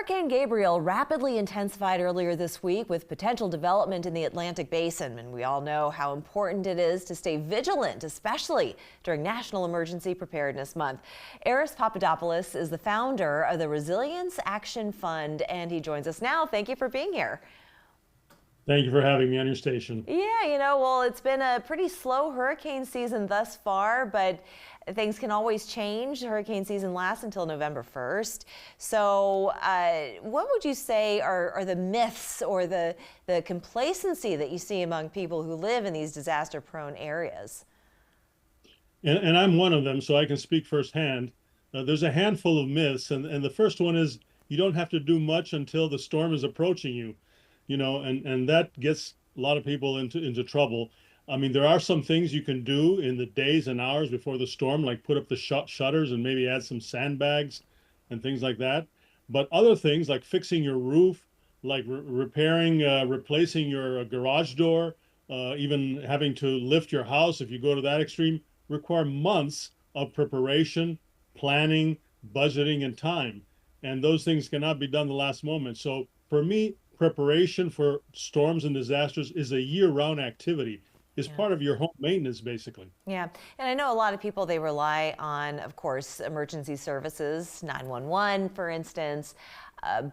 Hurricane Gabriel rapidly intensified earlier this week with potential development in the Atlantic Basin. And we all know how important it is to stay vigilant, especially during National Emergency Preparedness Month. Aris Papadopoulos is the founder of the Resilience Action Fund, and he joins us now. Thank you for being here. Thank you for having me on your station. Yeah, well, it's been a pretty slow hurricane season thus far, but things can always change. Hurricane season lasts until November 1st. So what would you say are the myths or the complacency that you see among people who live in these disaster-prone areas? And I'm one of them, so I can speak firsthand. There's a handful of myths, and the first one is you don't have to do much until the storm is approaching you. And that gets a lot of people into trouble. I mean, there are some things you can do in the days and hours before the storm, like put up the shutters and maybe add some sandbags and things like that. But other things like fixing your roof, like repairing, replacing your garage door, even having to lift your house if you go to that extreme, require months of preparation, planning, budgeting, and time. And those things cannot be done the last moment. So for me, preparation for storms and disasters is a year-round activity. It's part of your home maintenance, basically. Yeah, and I know a lot of people, they rely on, of course, emergency services, 911, for instance,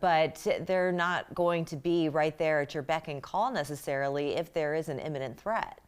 but they're not going to be right there at your beck and call necessarily if there is an imminent threat.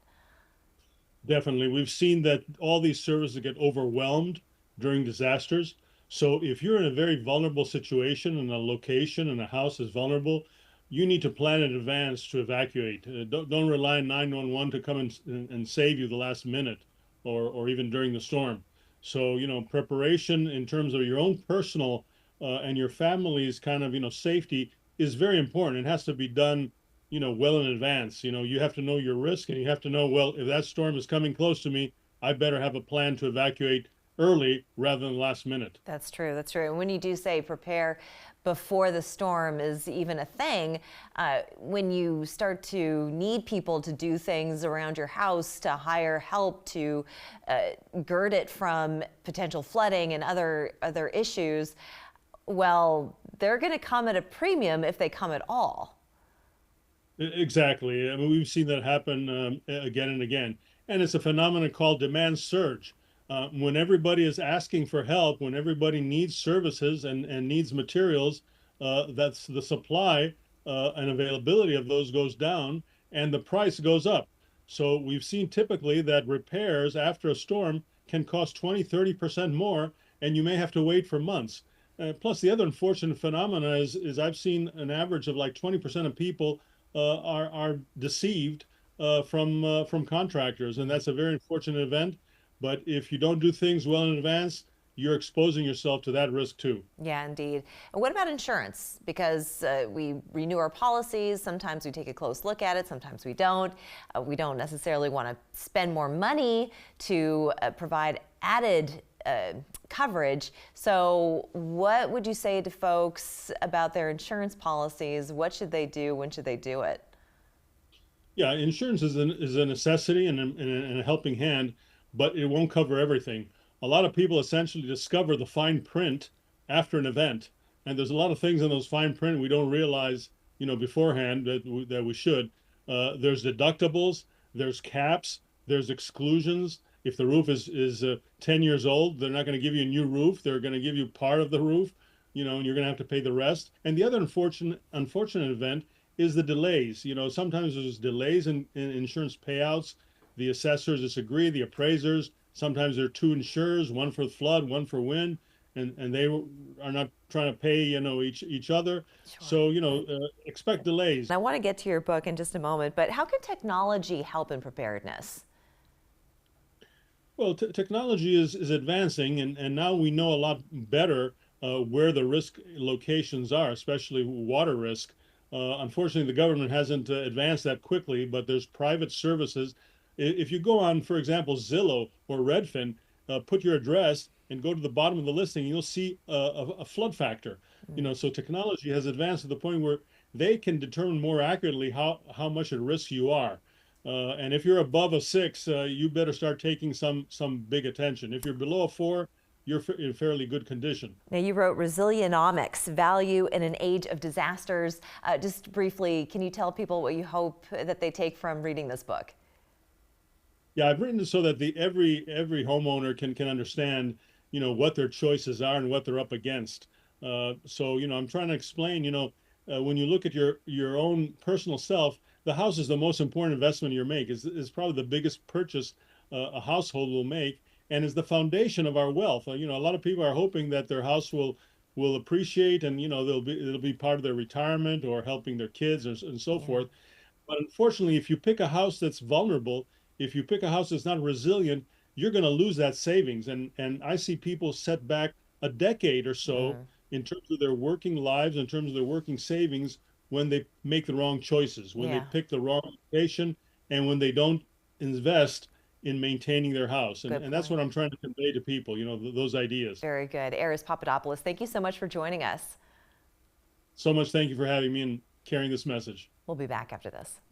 Definitely. We've seen that all these services get overwhelmed during disasters. So if you're in a very vulnerable situation and a location and a house is vulnerable, you need to plan in advance to evacuate. Don't rely on 911 to come and save you the last minute or even during the storm. So, preparation in terms of your own personal and your family's kind of, safety is very important. It has to be done, well in advance. You have to know your risk, and you have to know, well, if that storm is coming close to me, I better have a plan to evacuate early rather than last minute. That's true. That's true. And when you do say prepare before the storm is even a thing, when you start to need people to do things around your house, to hire help to gird it from potential flooding and other issues, well, they're going to come at a premium if they come at all. Exactly. I mean, we've seen that happen again and again. And it's a phenomenon called demand surge. When everybody is asking for help, when everybody needs services and needs materials, that's the supply and availability of those goes down and the price goes up. So we've seen typically that repairs after a storm can cost 20–30% more, and you may have to wait for months. Plus, the other unfortunate phenomena is I've seen an average of like 20% of people are deceived from contractors, and that's a very unfortunate event. But if you don't do things well in advance, you're exposing yourself to that risk too. Yeah, indeed. And what about insurance? Because we renew our policies. Sometimes we take a close look at it. Sometimes we don't. We don't necessarily want to spend more money to provide added coverage. So what would you say to folks about their insurance policies? What should they do? When should they do it? Yeah, insurance is a necessity and a helping hand, but it won't cover everything. A lot of people essentially discover the fine print after an event, and there's a lot of things in those fine print we don't realize, beforehand that we should. There's deductibles, there's caps, there's exclusions. If the roof is 10 years old, they're not going to give you a new roof. They're going to give you part of the roof, and you're going to have to pay the rest. And the other unfortunate event is the delays. Sometimes there's delays in insurance payouts. The assessors disagree, the appraisers. Sometimes there are two insurers, one for flood, one for wind, and they are not trying to pay, each other. Sure. So, expect delays. I want to get to your book in just a moment, but how can technology help in preparedness? Well, technology is advancing, and now we know a lot better where the risk locations are, especially water risk. Unfortunately, the government hasn't advanced that quickly, but there's private services. If you go on, for example, Zillow or Redfin, put your address and go to the bottom of the listing, you'll see a flood factor. So technology has advanced to the point where they can determine more accurately how much at risk you are. And if you're above a 6, you better start taking some big attention. If you're below a 4, you're in fairly good condition. Now, you wrote Resilionomics, Value in an Age of Disasters. Just briefly, can you tell people what you hope that they take from reading this book? Yeah, I've written it so that every homeowner can understand, what their choices are and what they're up against. So, I'm trying to explain, when you look at your own personal self, the house is the most important investment you make. Is probably the biggest purchase a household will make, and is the foundation of our wealth. A lot of people are hoping that their house will appreciate, and it'll be part of their retirement or helping their kids and so Yeah. forth. But unfortunately, if you pick a house that's vulnerable, if you pick a house that's not resilient, you're going to lose that savings. And I see people set back a decade or so Mm, in terms of their working lives, in terms of their working savings, when they make the wrong choices, when they yeah. pick the wrong location, and when they don't invest in maintaining their house. And, Good and that's point. what I'm trying to convey to people, those ideas. Very good. Aris Papadopoulos, thank you so much for joining us. So much thank you for having me and carrying this message. We'll be back after this.